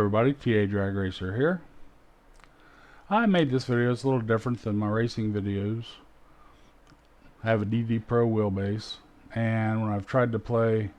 everybody, TA Drag Racer here. I made this video, it's a little different than my racing videos. I have a DD Pro wheelbase, and when I've tried to play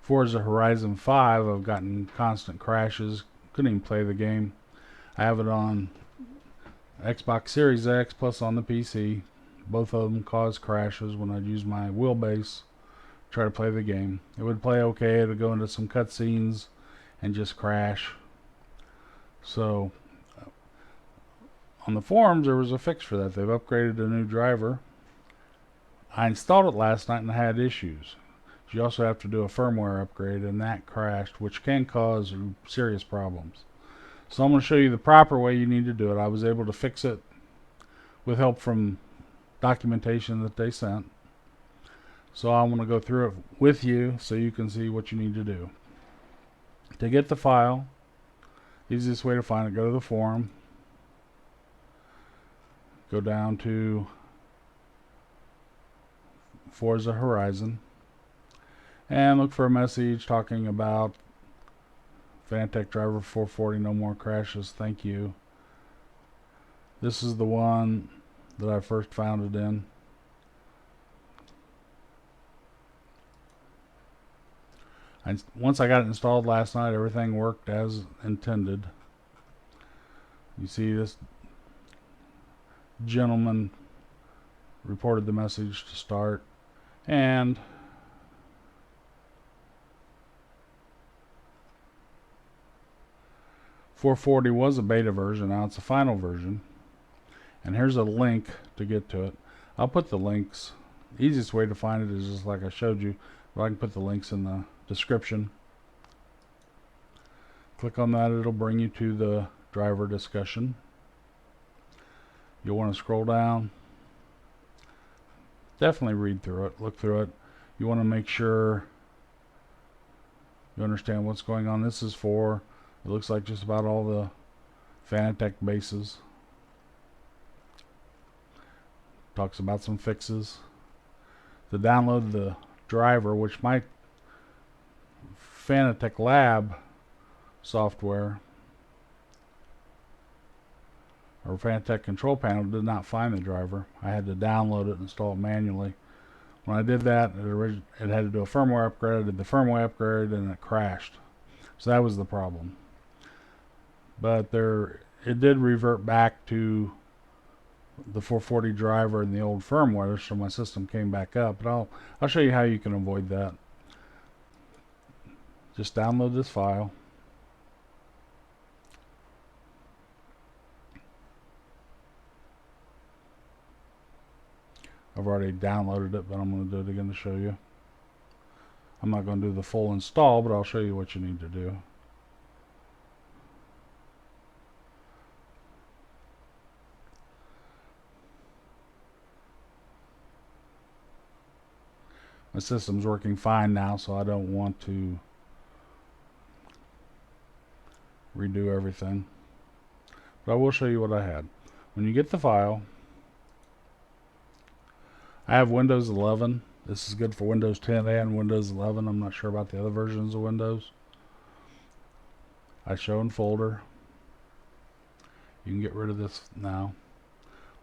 Forza Horizon 5, I've gotten constant crashes, couldn't even play the game. I have it on Xbox Series X plus on the PC. Both of them cause crashes when I use my wheelbase to try to play the game. It would play okay, it would go into some cutscenes and just crash. So on the forums there was a fix for that. They've upgraded a new driver. I installed it last night and I had issues. You also have to do a firmware upgrade, and that crashed, which can cause serious problems. So I'm going to show you the proper way you need to do it. I was able to fix it with help from documentation that they sent. So I want to go through it with you so you can see what you need to do. To get the file, easiest way to find it, go to the forum, go down to Forza Horizon, and look for a message talking about Fanatec driver 440, no more crashes, thank you. This is the one that I first found it in. Once I got it installed last night, everything worked as intended. You see this gentleman reported the message to start, and .440 was a beta version, now it's a final version. And here's a link to get to it. I'll put the links. The easiest way to find it is just like I showed you, but I can put the links in the description. Click on that, it'll bring you to the driver discussion. You'll want to scroll down. Definitely read through it, look through it. You want to make sure you understand what's going on. This is for, it looks like, just about all the Fanatec bases. Talks about some fixes. To download the driver, which my Fanatec Lab software or Fanatec control panel did not find the driver. I had to download it and install it manually. When I did that, it had to do a firmware upgrade. I did the firmware upgrade and it crashed. So that was the problem. But it did revert back to the 440 driver and the old firmware, so my system came back up. But I'll show you how you can avoid that. Just download this file. I've already downloaded it, but I'm going to do it again to show you. I'm not going to do the full install, but I'll show you what you need to do. My system's working fine now, so I don't want to redo everything. But I will show you what I had. When you get the file, I have Windows 11. This is good for Windows 10 and Windows 11. I'm not sure about the other versions of Windows. I show in folder. You can get rid of this now.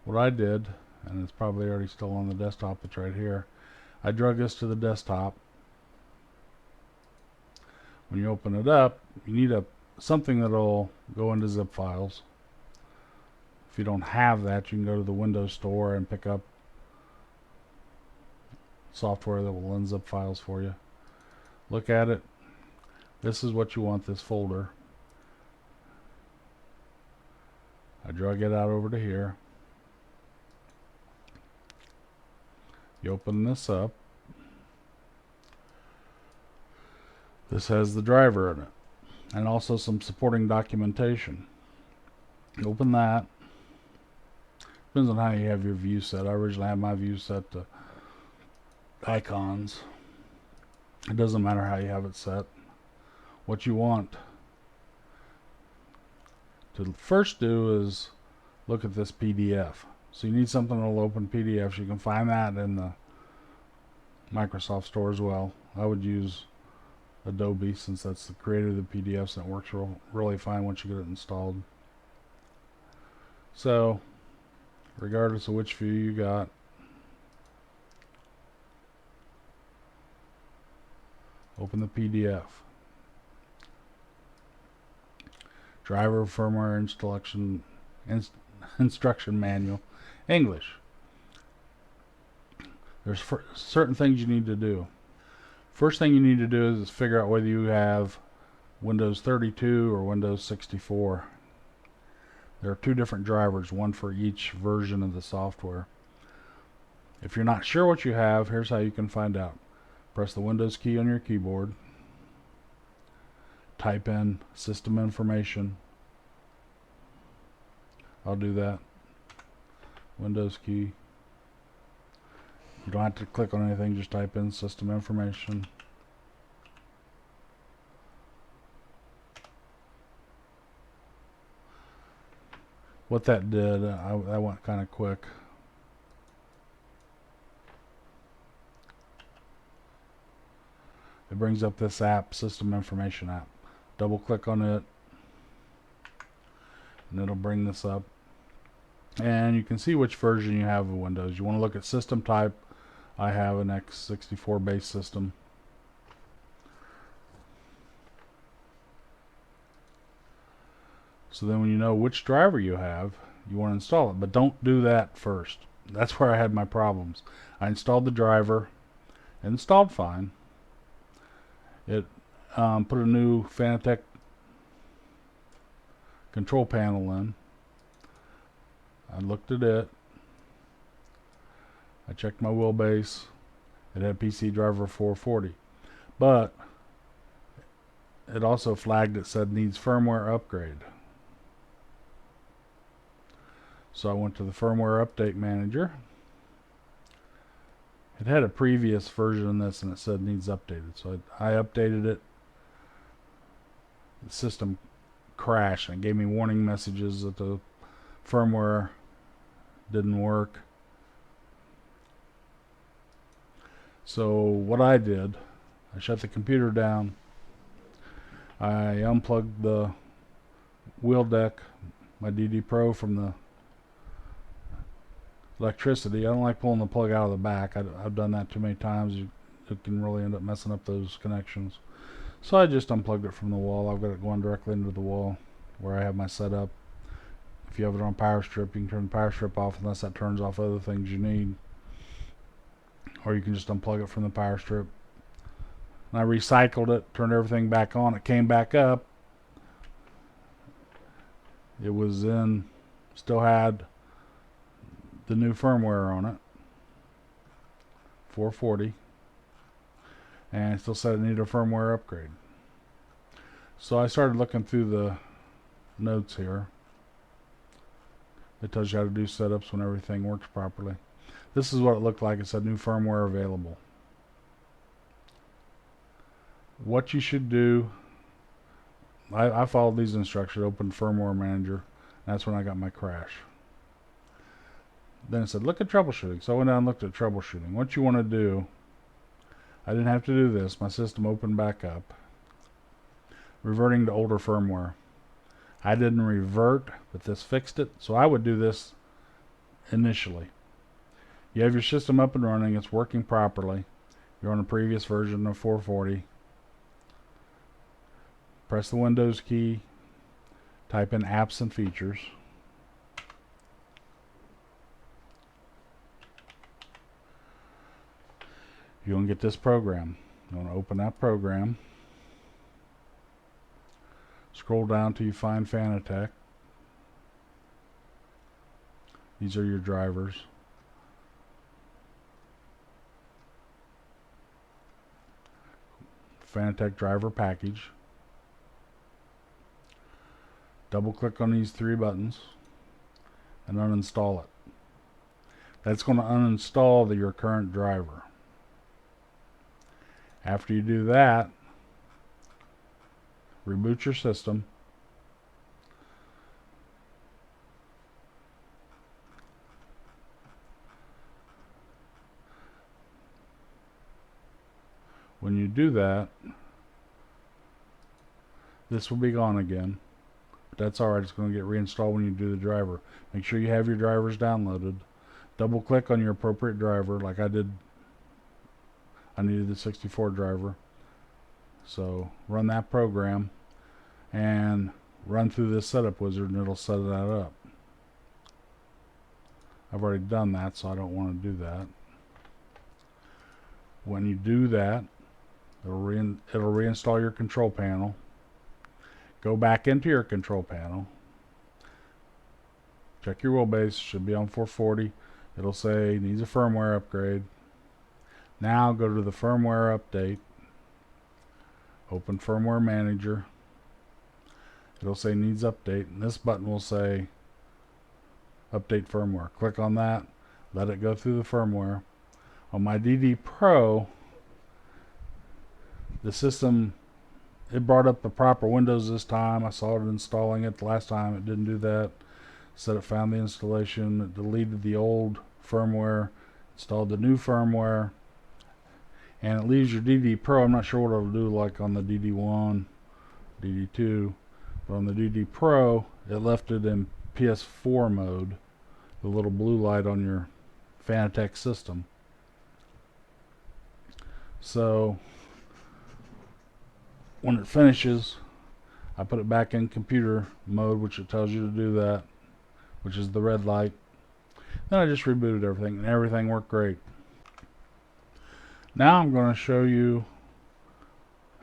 What I did, and it's probably already still on the desktop, it's right here. I drug this to the desktop. When you open it up, you need something that'll go into zip files. If you don't have that, you can go to the Windows Store and pick up software that will unzip files for you. Look at it. This is what you want, this folder. I drug it out over to here. You open this up. This has the driver in it and also some supporting documentation. You open that. Depends on how you have your view set. I originally had my view set to icons. It doesn't matter how you have it set. What you want to first do is look at this PDF. So you need something that will open PDFs. You can find that in the Microsoft Store as well. I would use Adobe, since that's the creator of the PDFs, and it works really fine once you get it installed. So, regardless of which view you got, open the PDF. Driver firmware instruction manual, English. There's certain things you need to do. First thing you need to do is figure out whether you have Windows 32 or Windows 64. There are two different drivers, one for each version of the software. If you're not sure what you have, here's how you can find out. Press the Windows key on your keyboard. Type in system information. I'll do that. Windows key. You don't have to click on anything, just type in system information. What that did, I went kind of quick. It brings up this app, system information app. Double click on it and it'll bring this up. And you can see which version you have of Windows. You want to look at system type. I have an x64 based system. So then when you know which driver you have, you want to install it. But don't do that first. That's where I had my problems. I installed the driver. It installed fine. It put a new Fanatec control panel in. I looked at it. I checked my wheelbase. It had PC driver 440. But it also flagged it, said needs firmware upgrade. So I went to the firmware update manager. It had a previous version of this and it said needs updated. So I updated it. The system crashed and it gave me warning messages that the firmware didn't work. So what I did, I shut the computer down. I unplugged the wheel deck, my DD Pro, from the electricity. I don't like pulling the plug out of the back. I've done that too many times. It can really end up messing up those connections. So I just unplugged it from the wall. I've got it going directly into the wall where I have my setup. If you have it on power strip, you can turn the power strip off unless that turns off other things you need. Or you can just unplug it from the power strip. And I recycled it, turned everything back on. It came back up. It was in, still had the new firmware on it, 440, and it still said it needed a firmware upgrade. So I started looking through the notes here. It tells you how to do setups when everything works properly. This is what it looked like. It said new firmware available. What you should do, I followed these instructions, opened firmware manager. That's when I got my crash. Then it said look at troubleshooting. So I went down and looked at troubleshooting. What you want to do, I didn't have to do this. My system opened back up. Reverting to older firmware. I didn't revert, but this fixed it. So I would do this initially. You have your system up and running. It's working properly. You're on a previous version of 440. Press the Windows key. Type in apps and features. You're going to get this program. You want to open that program. Scroll down till you find Fanatec. These are your drivers. Fanatec driver package. Double click on these three buttons and uninstall it. That's going to uninstall your current driver. After you do that, reboot your system. When you do that, this will be gone again. But that's alright, it's going to get reinstalled when you do the driver. Make sure you have your drivers downloaded. Double click on your appropriate driver like I did. I needed the 64 driver. So run that program and run through this setup wizard and it'll set that up. I've already done that, so I don't want to do that. When you do that, it'll reinstall your control panel. Go back into your control panel. Check your wheelbase, should be on 440. It'll say needs a firmware upgrade. Now go to the firmware update. Open firmware manager. It'll say needs update, and this button will say update firmware. Click on that, let it go through the firmware. On my DD Pro, the system, it brought up the proper Windows this time. I saw it installing it. The last time it didn't do that. Said it found the installation, it deleted the old firmware, installed the new firmware, and it leaves your DD Pro. I'm not sure what it'll do like on the DD1, DD2, but on the DD Pro, it left it in PS4 mode, the little blue light on your Fanatec system. So when it finishes, I put it back in computer mode, which it tells you to do that, which is the red light. Then I just rebooted everything, and everything worked great. Now I'm going to show you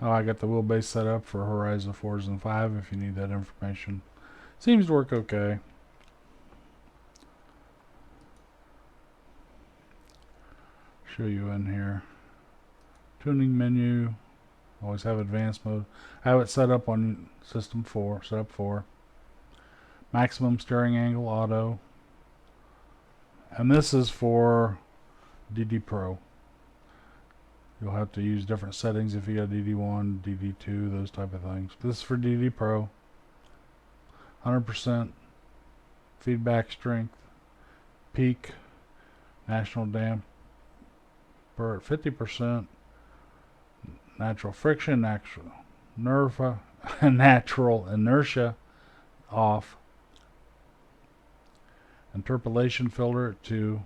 how I got the wheelbase set up for Horizon 4s and 5 if you need that information. Seems to work okay. Show you in here. Tuning menu. Always have advanced mode. I have it set up on system 4, setup 4. Maximum steering angle, auto. And this is for DD Pro. You'll have to use different settings if you got DD1, DD2, those type of things. This is for DD Pro. 100% feedback strength. Peak. National damper at 50%. Natural friction, natural inertia off. Interpolation filter at 2.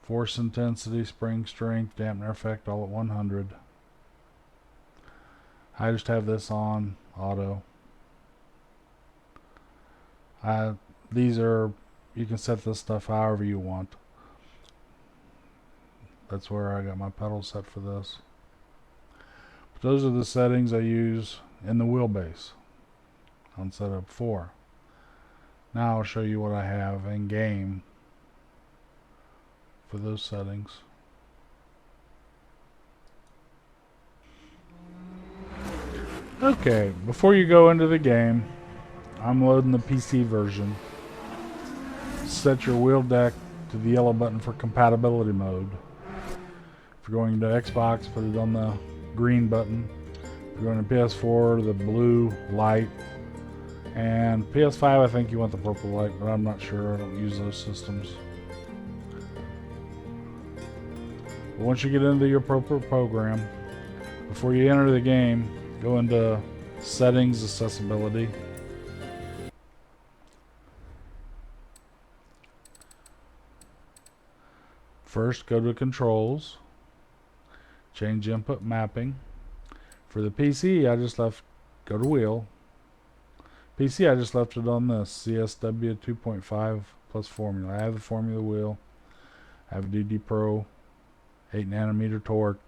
Force intensity, spring strength, dampener effect all at 100. I just have this on auto. These are, you can set this stuff however you want. That's where I got my pedals set for this. But those are the settings I use in the wheelbase on setup 4. Now I'll show you what I have in game for those settings. Okay, before you go into the game, I'm loading the PC version. Set your wheel deck to the yellow button for compatibility mode. If you're going to Xbox, put it on the green button. If you're going to PS4, the blue light. And PS5, I think you want the purple light, but I'm not sure. I don't use those systems. But once you get into your appropriate program, before you enter the game, go into Settings, Accessibility. First, go to Controls. Change Input Mapping. For the PC, I just left, go to Wheel. PC, I just left it on this CSW 2.5 plus formula. I have the formula wheel. I have DD Pro 8 nanometer torque.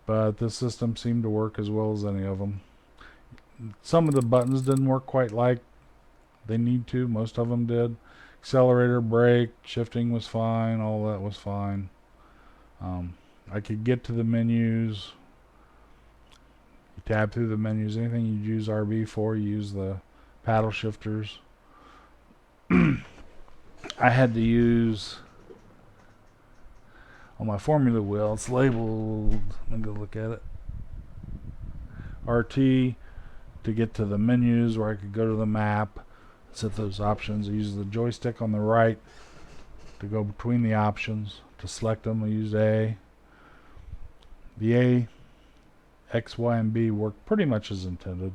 But this system seemed to work as well as any of them. Some of the buttons didn't work quite like they need to. Most of them did. Accelerator, brake, shifting was fine. All that was fine. I could get to the menus. You tab through the menus. Anything you use RB for, you use the paddle shifters. I had to use, on my formula wheel, it's labeled, let me go look at it, RT, to get to the menus where I could go to the map, set those options. I use the joystick on the right to go between the options. To select them, I use A. The A X, Y, and B worked pretty much as intended.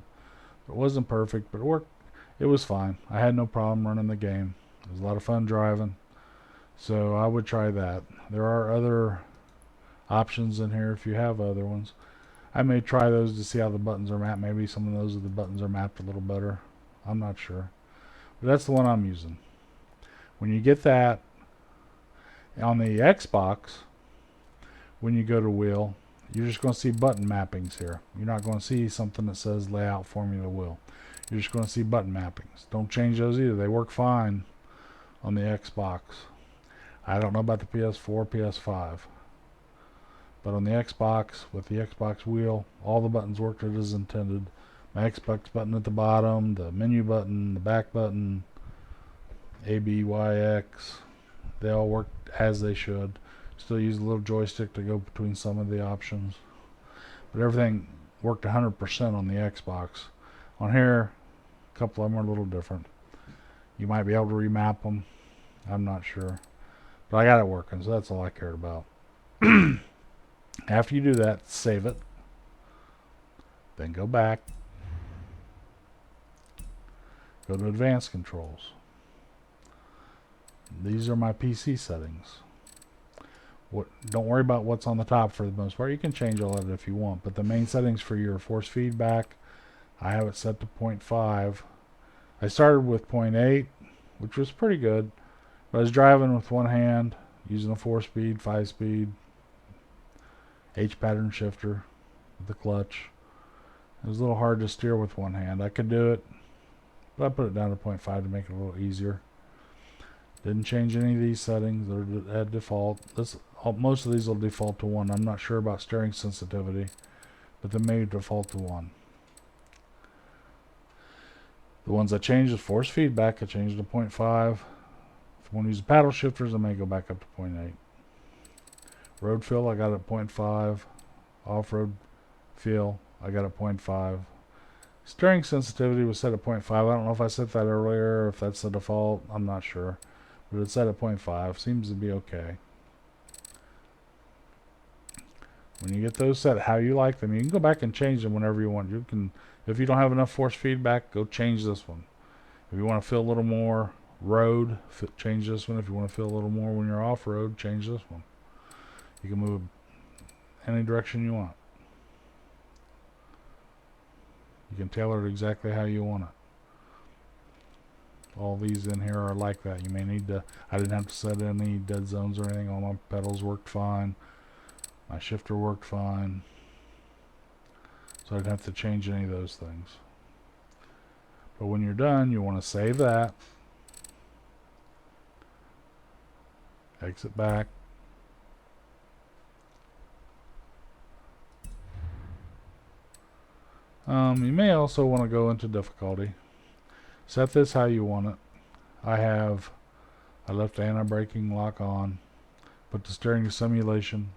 It wasn't perfect, but it worked. It was fine. I had no problem running the game. It was a lot of fun driving. So I would try that. There are other options in here if you have other ones. I may try those to see how the buttons are mapped. Maybe some of those of the buttons are mapped a little better. I'm not sure. But that's the one I'm using. When you get that on the Xbox, when you go to wheel, you're just going to see button mappings here. You're not going to see something that says layout formula wheel. You're just going to see button mappings. Don't change those either. They work fine on the Xbox. I don't know about the PS4, PS5. But on the Xbox, with the Xbox wheel, all the buttons worked as intended. My Xbox button at the bottom, the menu button, the back button, A, B, Y, X, they all worked as they should. Still use a little joystick to go between some of the options. But everything worked 100% on the Xbox. On here, a couple of them are a little different. You might be able to remap them. I'm not sure. But I got it working, so that's all I cared about. After you do that, save it. Then go back. Go to Advanced Controls. These are my PC settings. Don't worry about what's on the top for the most part. You can change all of it if you want, but the main settings for your force feedback, I have it set to 0.5. I started with 0.8, which was pretty good. But I was driving with one hand, using a 4-speed, 5-speed, H pattern shifter with the clutch. It was a little hard to steer with one hand. I could do it, but I put it down to 0.5 to make it a little easier. Didn't change any of these settings. They're at default. Most of these will default to 1. I'm not sure about steering sensitivity, but they may default to 1. The ones I changed is force feedback. I changed to 0.5. If I want to use the paddle shifters, I may go back up to 0.8. Road fill, I got it at 0.5. Off-road feel, I got it at 0.5. Steering sensitivity was set at 0.5. I don't know if I set that earlier or if that's the default. I'm not sure. But it's set at 0.5. Seems to be okay. When you get those set how you like them, you can go back and change them whenever you want. You can, if you don't have enough force feedback, go change this one. If you want to feel a little more road, change this one. If you want to feel a little more when you're off-road, change this one. You can move any direction you want. You can tailor it exactly how you want it. All these in here are like that. You may need to, I didn't have to set any dead zones or anything. All my pedals worked fine. My shifter worked fine. So I didn't have to change any of those things. But when you're done, you want to save that. Exit back. You may also want to go into difficulty. Set this how you want it. I left the anti-braking lock on. Put the steering to simulation.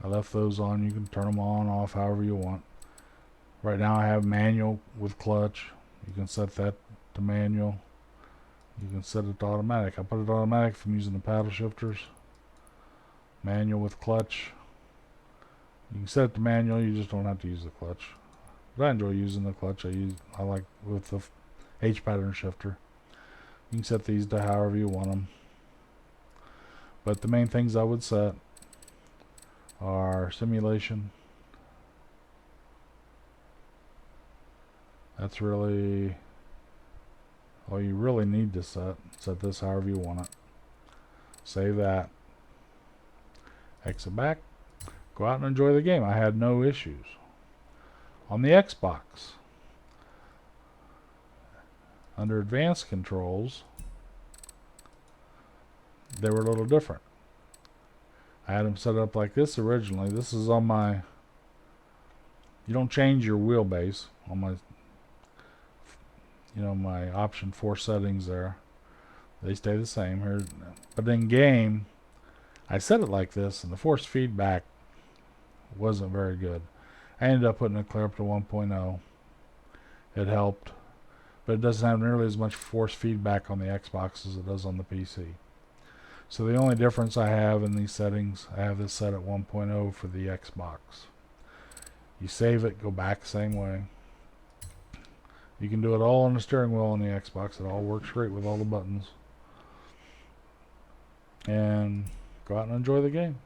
I left those on. You can turn them on, off, however you want. Right now I have manual with clutch. You can set that to manual. You can set it to automatic. I put it to automatic if I'm using the paddle shifters. Manual with clutch. You can set it to manual, you just don't have to use the clutch. But I enjoy using the clutch. I like with the H pattern shifter. You can set these to however you want them. But the main things I would set are simulation. That's really all you really need to set. Set this however you want it. Save that. Exit back. Go out and enjoy the game. I had no issues. On the Xbox, under advanced controls, they were a little different. I had them set up like this originally. This is on my, you don't change your wheelbase on my, my option 4 settings there. They stay the same here. But in game, I set it like this, and the force feedback wasn't very good. I ended up putting it clear up to 1.0. It helped, but it doesn't have nearly as much force feedback on the Xbox as it does on the PC. So the only difference I have in these settings, I have this set at 1.0 for the Xbox. You save it, go back the same way. You can do it all on the steering wheel on the Xbox. It all works great with all the buttons. And go out and enjoy the game.